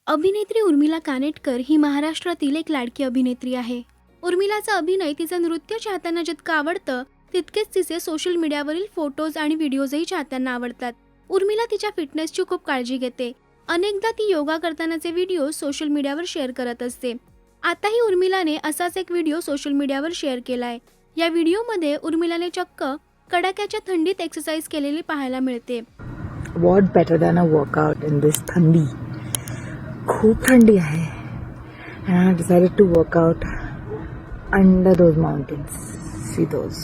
अभिनेत्री उर्मिला कानेटकर ही महाराष्ट्रातील एक लाडकी अभिनेत्री आहे. उर्मिलाचा अभिनय, तिचं नृत्य चाहत्यांना जितकं आवडतं तितकेच तिचे सोशल मीडियावरील फोटोज आणि व्हिडिओजही चाहत्यांना आवडतात. उर्मिला तिच्या फिटनेसची खूप काळजी घेते. अनेकदा ती योगा करतानाचे व्हिडिओ सोशल मीडियावर शेअर करत असते. आताही उर्मिलाने असाच एक व्हिडिओ सोशल मीडियावर शेअर केलाय. या व्हिडिओमध्ये उर्मिलाने चक्क कडाक्याच्या थंडीत एक्सरसाइज केलेली पाहायला मिळते. What better than a workout in this थंडी. खूप थंडी आहे. And I decided to work out under those mountains. See those.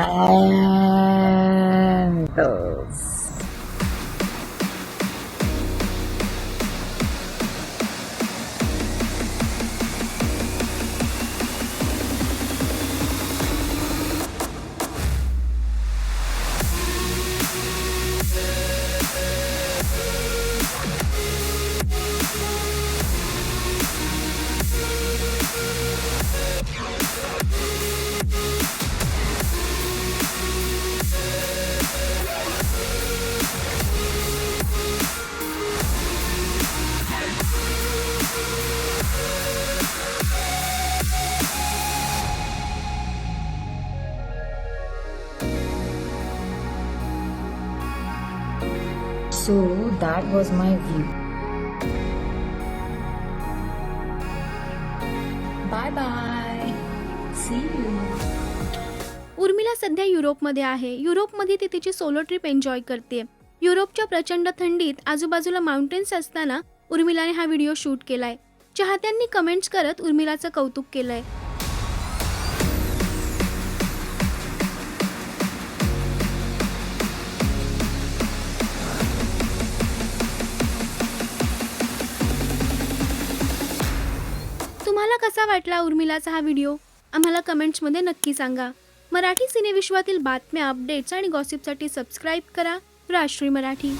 And those. So that was my view. Bye bye. See you. Urmila सध्या युरोपमध्ये आहे. युरोपमध्ये ती तिची सोलो ट्रिप एन्जॉय करते. युरोपच्या प्रचंड थंडीत आजूबाजूला माउंटेन्स असताना उर्मिलाने हा व्हिडिओ शूट केलाय. चाहत्यांनी कमेंट्स करत उर्मिलाचं कौतुक केलंय. तुम्हाला कसा वाटला उर्मिलाचा हा व्हिडिओ? आम्हाला कमेंट्समध्ये नक्की सांगा. मराठी सिनेविश्वातील बातम्या, अपडेट्स आणि गॉसिपसाठी सबस्क्राईब करा राष्ट्रीय मराठी.